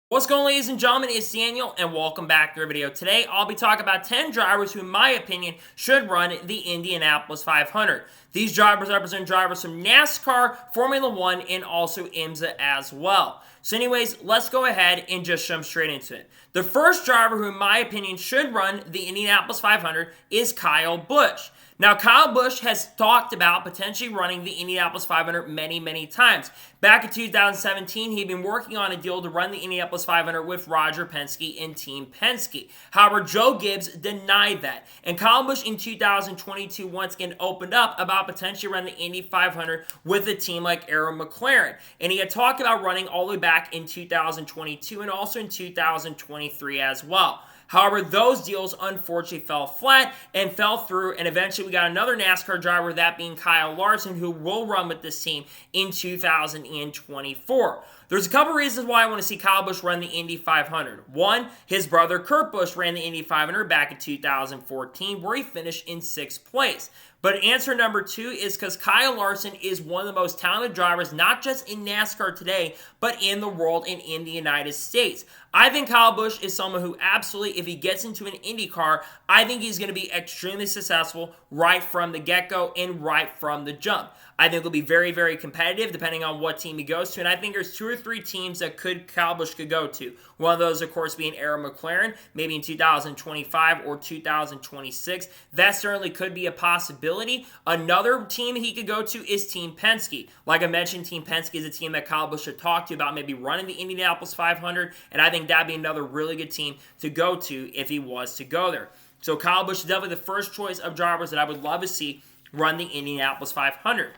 What's going on, ladies and gentlemen? It's Daniel, and welcome back to our video. Today, I'll be talking about 10 drivers who, in my opinion, should run the Indianapolis 500. These drivers represent drivers from NASCAR, Formula One, and also IMSA as well. So anyways, let's go ahead and just jump straight into it. The first driver who, in my opinion, should run the Indianapolis 500 is Kyle Busch. Now, Kyle Busch has talked about potentially running the Indianapolis 500 many times. Back in 2017, he'd been working on a deal to run the Indianapolis 500 with Roger Penske and Team Penske. However, Joe Gibbs denied that. And Kyle Busch in 2022 once again opened up about potentially running the Indy 500 with a team like Arrow McLaren. And he had talked about running all the way back in 2022 and also in 2023 as well. However, those deals unfortunately fell flat and fell through, and eventually we got another NASCAR driver, that being Kyle Larson, who will run with this team in 2024. There's a couple reasons why I want to see Kyle Busch run the Indy 500. One, his brother Kurt Busch ran the Indy 500 back in 2014, where he finished in 6th place. But answer number two is because Kyle Larson is one of the most talented drivers, not just in NASCAR today, but in the world and in the United States. I think Kyle Busch is someone who absolutely, if he gets into an Indy car, I think he's going to be extremely successful right from the get-go and right from the jump. I think it'll be very competitive depending on what team he goes to, and I think there's 2 or 3 teams that Kyle Busch could go to. One of those, of course, being Arrow McLaren, maybe in 2025 or 2026. That certainly could be a possibility. Another team he could go to is Team Penske. Like I mentioned, Team Penske is a team that Kyle Busch should talk to about maybe running the Indianapolis 500, and I think that'd be another really good team to go to if he was to go there. So Kyle Busch is definitely the first choice of drivers that I would love to see run the Indianapolis 500.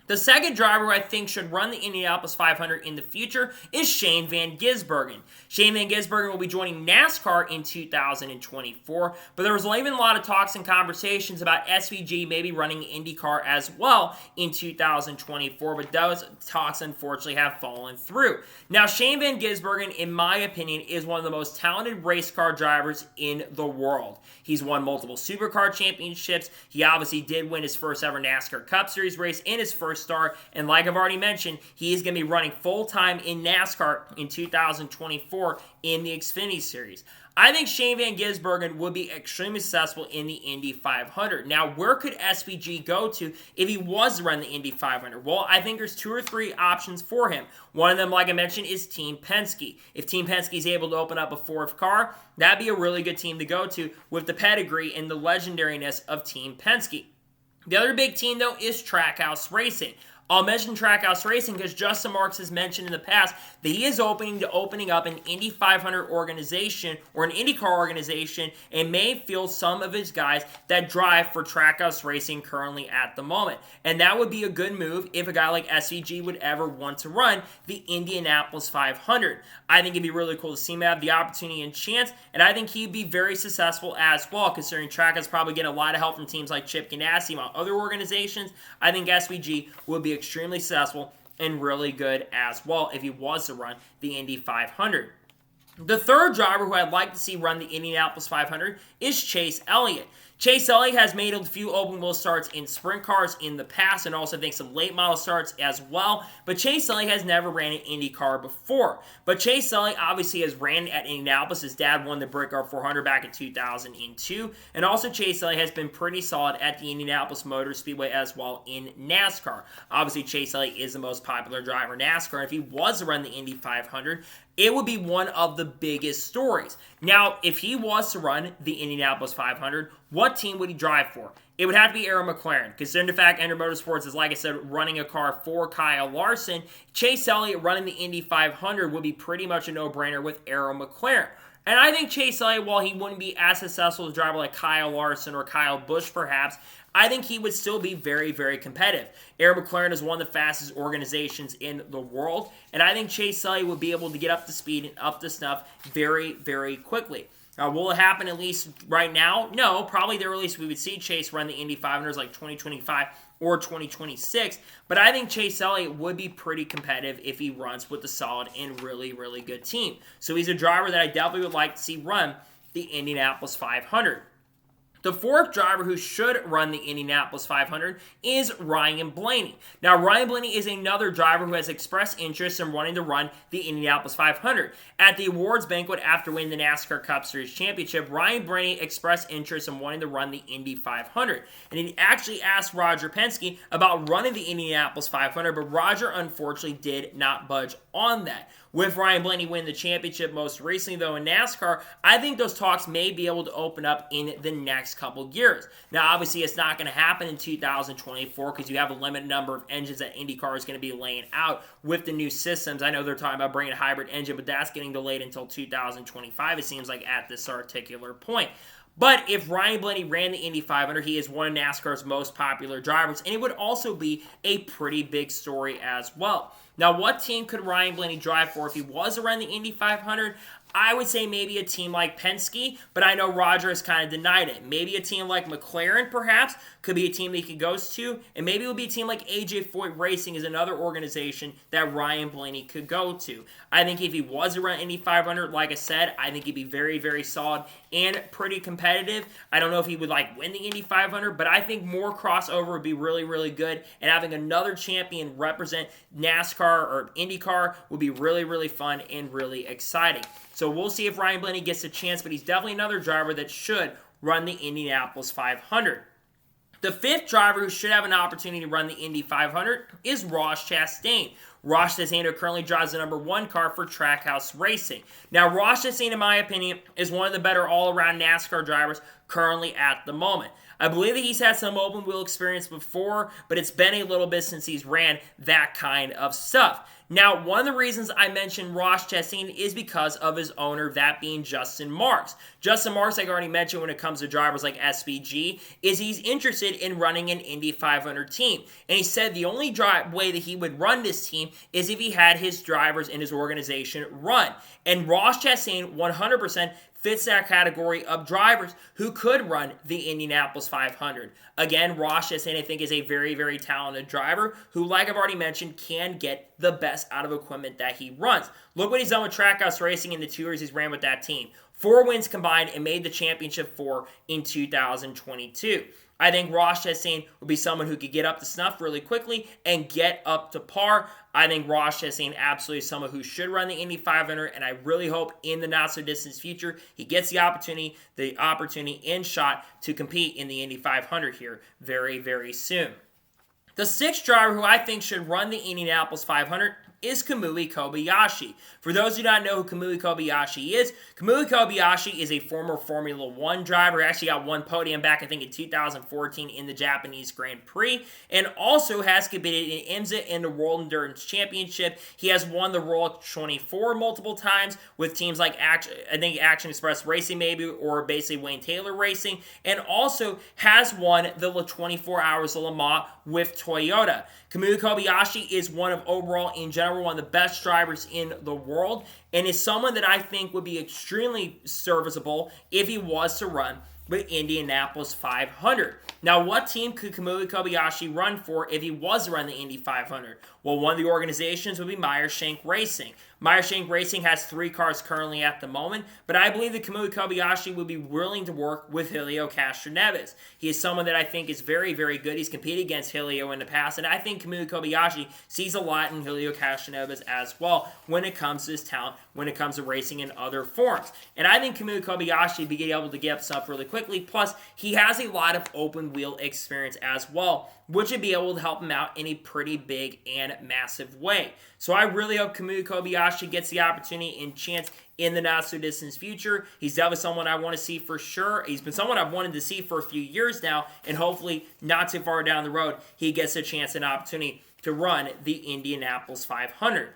The second driver who I think should run the Indianapolis 500 in the future is Shane Van Gisbergen. Shane Van Gisbergen will be joining NASCAR in 2024, but there was even a lot of talks and conversations about SVG maybe running IndyCar as well in 2024, but those talks unfortunately have fallen through. Now, Shane Van Gisbergen, in my opinion, is one of the most talented race car drivers in the world. He's won multiple Supercar championships. He obviously did win his first ever NASCAR Cup Series race in his first start, and like I've already mentioned, he is going to be running full-time in NASCAR in 2024 in the Xfinity Series. I think Shane Van Gisbergen would be extremely successful in the Indy 500. Now, where could SVG go to if he was to run the Indy 500? Well, I think there's 2 or 3 options for him. One of them, like I mentioned, is Team Penske. If Team Penske is able to open up a 4th car, that'd be a really good team to go to with the pedigree and the legendariness of Team Penske. The other big team, though, is Trackhouse Racing. I'll mention Trackhouse Racing because Justin Marks has mentioned in the past that he is opening up an Indy 500 organization or an IndyCar organization and may field some of his guys that drive for Trackhouse Racing currently at the moment. And that would be a good move if a guy like SVG would ever want to run the Indianapolis 500. I think it'd be really cool to see him have the opportunity and chance, and I think he'd be very successful as well, considering Trackhouse probably get a lot of help from teams like Chip Ganassi and other organizations. I think SVG would be extremely successful and really good as well if he was to run the Indy 500. The third driver who I'd like to see run the Indianapolis 500 is Chase Elliott. Chase Elliott has made a few open wheel starts in sprint cars in the past and also I think some late model starts as well, but Chase Elliott has never ran an Indy car before. But Chase Elliott obviously has ran at Indianapolis. His dad won the Brickyard 400 back in 2002, and also Chase Elliott has been pretty solid at the Indianapolis Motor Speedway as well in NASCAR. Obviously, Chase Elliott is the most popular driver in NASCAR, and if he was to run the Indy 500, it would be one of the biggest stories. Now, if he was to run the Indianapolis 500, what team would he drive for? It would have to be Arrow McLaren, considering the fact Ender Motorsports is, like I said, running a car for Kyle Larson. Chase Elliott running the Indy 500 would be pretty much a no-brainer with Arrow McLaren. And I think Chase Elliott, while he wouldn't be as successful as a driver like Kyle Larson or Kyle Busch perhaps, I think he would still be very competitive. Arrow McLaren is one of the fastest organizations in the world, and I think Chase Elliott would be able to get up to speed and up to snuff very quickly. Will it happen at least right now? No, probably the earliest we would see Chase run the Indy 500s like 2025 or 2026, but I think Chase Elliott would be pretty competitive if he runs with a solid and really good team. So he's a driver that I definitely would like to see run the Indianapolis 500. The fourth driver who should run the Indianapolis 500 is Ryan Blaney. Now, Ryan Blaney is another driver who has expressed interest in wanting to run the Indianapolis 500. At the awards banquet after winning the NASCAR Cup Series Championship, Ryan Blaney expressed interest in wanting to run the Indy 500. And he actually asked Roger Penske about running the Indianapolis 500, but Roger unfortunately did not budge on that. With Ryan Blaney winning the championship most recently, though, in NASCAR, I think those talks may be able to open up in the next couple years. Now, obviously, it's not going to happen in 2024 because you have a limited number of engines that IndyCar is going to be laying out with the new systems. I know they're talking about bringing a hybrid engine, but that's getting delayed until 2025, it seems like, at this particular point. But if Ryan Blaney ran the Indy 500, he is one of NASCAR's most popular drivers, and it would also be a pretty big story as well. Now, what team could Ryan Blaney drive for if he was around the Indy 500? I would say maybe a team like Penske, but I know Roger has kind of denied it. Maybe a team like McLaren, perhaps, could be a team that he goes to, and maybe it would be a team like AJ Foyt Racing is another organization that Ryan Blaney could go to. I think if he was around Indy 500, like I said, I think he'd be very, very solid and pretty competitive. I don't know if he would win the Indy 500, but I think more crossover would be really, really good, and having another champion represent NASCAR or IndyCar would be really, really fun and really exciting. So we'll see if Ryan Blaney gets a chance, but he's definitely another driver that should run the Indianapolis 500. The fifth driver who should have an opportunity to run the Indy 500 is Ross Chastain. Ross Chastain, who currently drives the number 1 car for Trackhouse Racing. Now, Ross Chastain, in my opinion, is one of the better all-around NASCAR drivers currently at the moment. I believe that he's had some open wheel experience before, but it's been a little bit since he's ran that kind of stuff. Now, one of the reasons I mentioned Ross Chastain is because of his owner, that being Justin Marks. Justin Marks, like I already mentioned when it comes to drivers like SVG, is he's interested in running an Indy 500 team. And he said the only way that he would run this team is if he had his drivers in his organization run. And Ross Chastain 100% fits that category of drivers who could run the Indianapolis 500. Again, Ross Chastain, I think, is a very, very talented driver who, like I've already mentioned, can get the best out of equipment that he runs. Look what he's done with Trackhouse Racing in the 2 years he's ran with that team. 4 wins combined and made the championship 4 in 2022. I think Ross Chastain would be someone who could get up to snuff really quickly and get up to par. I think Ross Chastain absolutely is someone who should run the Indy 500, and I really hope in the not-so-distant future he gets the opportunity and shot to compete in the Indy 500 here very, very soon. The sixth driver who I think should run the Indianapolis 500 is Kimi Kobayashi. For those who do not know who Kimi Kobayashi is a former Formula 1 driver. He actually got one podium back, I think, in 2014 in the Japanese Grand Prix, and also has competed in IMSA in the World Endurance Championship. He has won the Royal 24 multiple times with teams like Action Express Racing, maybe, or basically Wayne Taylor Racing, and also has won the 24 Hours of Le Mans with Toyota. Kimi Kobayashi is in general, one of the best drivers in the world, and is someone that I think would be extremely serviceable if he was to run the Indianapolis 500. Now, what team could Kimi Kobayashi run for if he was to run the Indy 500? Well, one of the organizations would be Meyer-Shank Racing. Meyer-Shank Racing has 3 cars currently at the moment, but I believe that Kimi Kobayashi would be willing to work with Helio Castroneves. He is someone that I think is very, very good. He's competed against Helio in the past, and I think Kimi Kobayashi sees a lot in Helio Castroneves as well when it comes to his talent, when it comes to racing in other forms. And I think Kimi Kobayashi would be able to get up stuff really quickly, plus he has a lot of open wheel experience as well, which would be able to help him out in a pretty big and massive way. So I really hope Kimi Kobayashi gets the opportunity and chance in the not-so-distant future. He's definitely someone I want to see for sure. He's been someone I've wanted to see for a few years now, and hopefully not too far down the road, he gets a chance and opportunity to run the Indianapolis 500.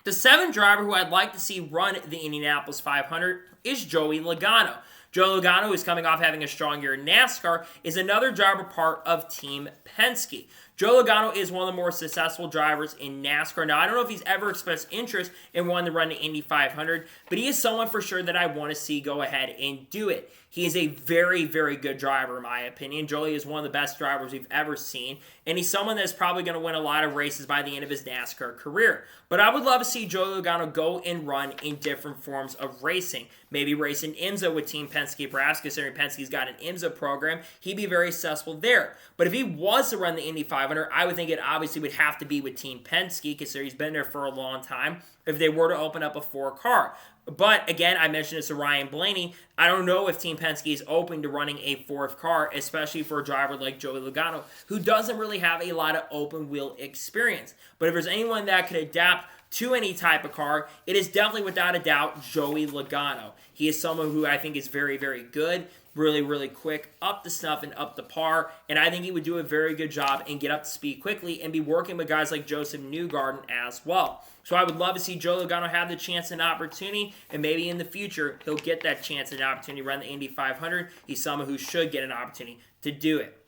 The 7th driver who I'd like to see run the Indianapolis 500 is Joey Logano. Joey Logano, who's coming off having a strong year in NASCAR, is another driver part of Team Penske. Joey Logano is one of the more successful drivers in NASCAR. Now, I don't know if he's ever expressed interest in wanting to run the Indy 500, but he is someone for sure that I want to see go ahead and do it. He is a very, very good driver, in my opinion. Joey is one of the best drivers we've ever seen, and he's someone that's probably going to win a lot of races by the end of his NASCAR career. But I would love to see Joey Logano go and run in different forms of racing. Maybe race in IMSA with Team Penske Penske, perhaps considering Penske's got an IMSA program, he'd be very successful there. But if he was to run the Indy 500, I would think it obviously would have to be with Team Penske, considering he's been there for a long time, if they were to open up a 4-car. But again, I mentioned this to Ryan Blaney. I don't know if Team Penske is open to running a 4th car, especially for a driver like Joey Logano, who doesn't really have a lot of open wheel experience. But if there's anyone that could adapt to any type of car, it is definitely, without a doubt, Joey Logano. He is someone who I think is very, very good, really, really quick, up to snuff and up to par, and I think he would do a very good job and get up to speed quickly and be working with guys like Joseph Newgarden as well. So I would love to see Joey Logano have the chance and opportunity, and maybe in the future he'll get that chance and opportunity to run the Indy 500. He's someone who should get an opportunity to do it.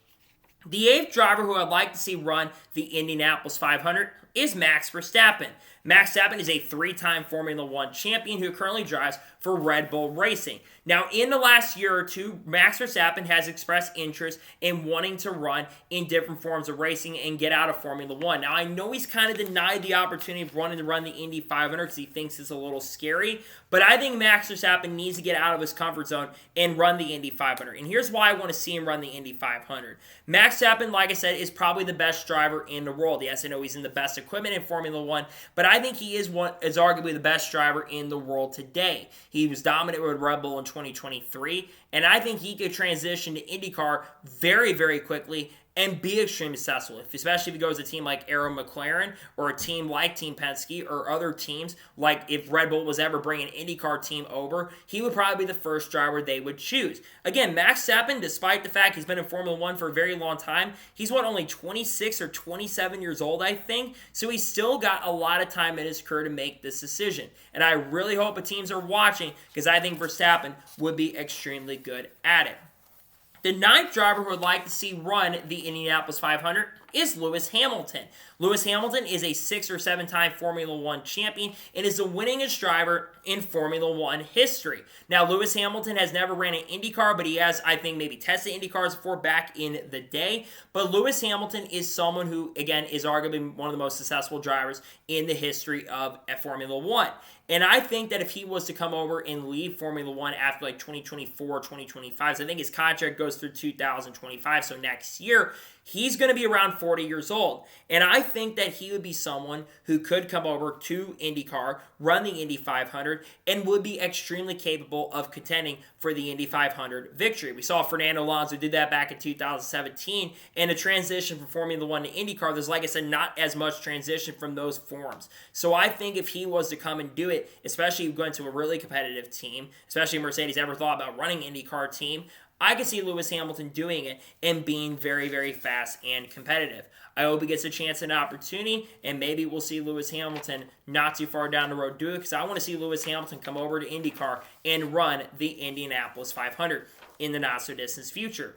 The 8th driver who I'd like to see run the Indianapolis 500 is Max Verstappen. Max Verstappen is a 3-time Formula 1 champion who currently drives for Red Bull Racing. Now, in the last year or two, Max Verstappen has expressed interest in wanting to run in different forms of racing and get out of Formula 1. Now, I know he's kind of denied the opportunity of wanting to run the Indy 500 because he thinks it's a little scary, but I think Max Verstappen needs to get out of his comfort zone and run the Indy 500. And here's why I want to see him run the Indy 500. Max Verstappen, like I said, is probably the best driver in the world. Yes, I know he's in the best equipment in Formula 1, but I think he is arguably the best driver in the world today. He was dominant with Red Bull in 2023, and I think he could transition to IndyCar very, very quickly and be extremely successful, especially if he goes to a team like Arrow McLaren or a team like Team Penske or other teams. Like if Red Bull was ever bringing an IndyCar team over, he would probably be the first driver they would choose. Again, Max Stappen, despite the fact he's been in Formula 1 for a very long time, he's only 26 or 27 years old, I think, so he's still got a lot of time in his career to make this decision. And I really hope the teams are watching, because I think Verstappen would be extremely good at it. The 9th driver who would like to see run the Indianapolis 500 is Lewis Hamilton. Lewis Hamilton is a 6 or 7-time Formula 1 champion and is the winningest driver in Formula 1 history. Now, Lewis Hamilton has never ran an IndyCar, but he has, I think, maybe tested IndyCars before back in the day. But Lewis Hamilton is someone who, again, is arguably one of the most successful drivers in the history of Formula 1. And I think that if he was to come over and leave Formula 1 after like 2024 or 2025, so I think his contract goes through 2025, so next year, he's going to be around 40 years old. And I think that he would be someone who could come over to IndyCar, run the Indy 500, and would be extremely capable of contending for the Indy 500 victory. We saw Fernando Alonso did that back in 2017, and the transition from Formula 1 to IndyCar, there's, like I said, not as much transition from those forms. So I think if he was to come and do it, especially going to a really competitive team, especially if Mercedes ever thought about running an IndyCar team, I could see Lewis Hamilton doing it and being very, very fast and competitive. I hope he gets a chance and opportunity, and maybe we'll see Lewis Hamilton not too far down the road do it, because I want to see Lewis Hamilton come over to IndyCar and run the Indianapolis 500 in the not-so-distant future.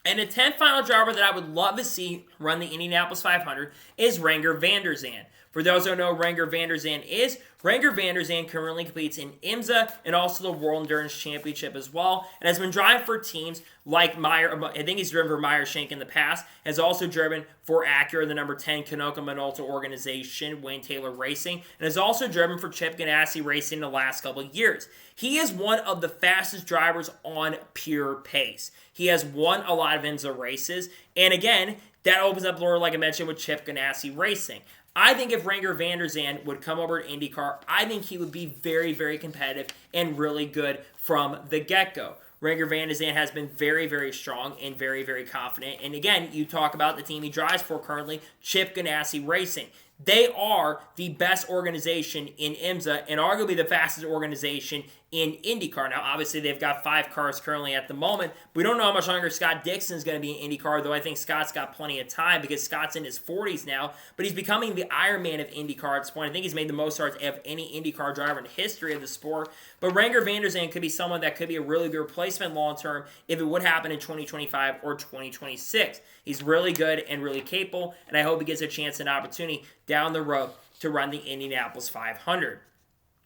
And the 10th final driver that I would love to see run the Indianapolis 500 is Renger van der Zande. For those who don't know who Renger van der Zande is, Renger van der Zande currently competes in IMSA and also the World Endurance Championship as well, and has been driving for teams like Meyer. I think he's driven for Meyer Shank in the past, has also driven for Acura, the number 10 Kanoka Minolta organization, Wayne Taylor Racing, and has also driven for Chip Ganassi Racing in the last couple of years. He is one of the fastest drivers on pure pace. He has won a lot of IMSA races, and again, that opens up the door, like I mentioned, with Chip Ganassi Racing. I think if Renger van der Zande would come over to IndyCar, I think he would be very, very competitive and really good from the get-go. Renger van der Zande has been very, very strong and very, very confident. And again, you talk about the team he drives for currently, Chip Ganassi Racing. They are the best organization in IMSA and arguably the fastest organization in IndyCar. Now, obviously, they've got 5 cars currently at the moment. We don't know how much longer Scott Dixon is going to be in IndyCar, though I think Scott's got plenty of time because Scott's in his 40s now. But he's becoming the Iron Man of IndyCar at this point. I think he's made the most starts of any IndyCar driver in the history of the sport. But Renger van der Zande could be someone that could be a really good replacement long-term if it would happen in 2025 or 2026. He's really good and really capable, and I hope he gets a chance and opportunity down the road to run the Indianapolis 500.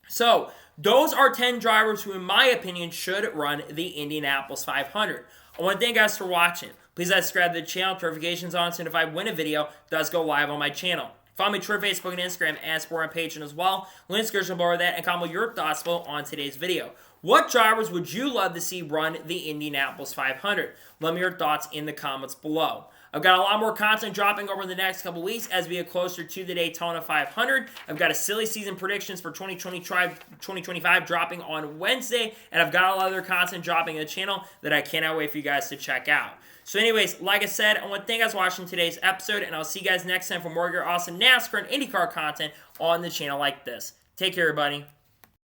So, those are 10 drivers who, in my opinion, should run the Indianapolis 500. I want to thank you guys for watching. Please subscribe to the channel, notifications on, so if I win a video, it does go live on my channel. Follow me Twitter, Facebook, and Instagram at SportPatron as well. Link in the description below that, and comment your thoughts below on today's video. What drivers would you love to see run the Indianapolis 500? Let me know your thoughts in the comments below. I've got a lot more content dropping over the next couple weeks as we get closer to the Daytona 500. I've got a silly season predictions for 2025 dropping on Wednesday, and I've got a lot of other content dropping on the channel that I cannot wait for you guys to check out. So anyways, like I said, I want to thank you guys for watching today's episode, and I'll see you guys next time for more of your awesome NASCAR and IndyCar content on the channel like this. Take care, everybody.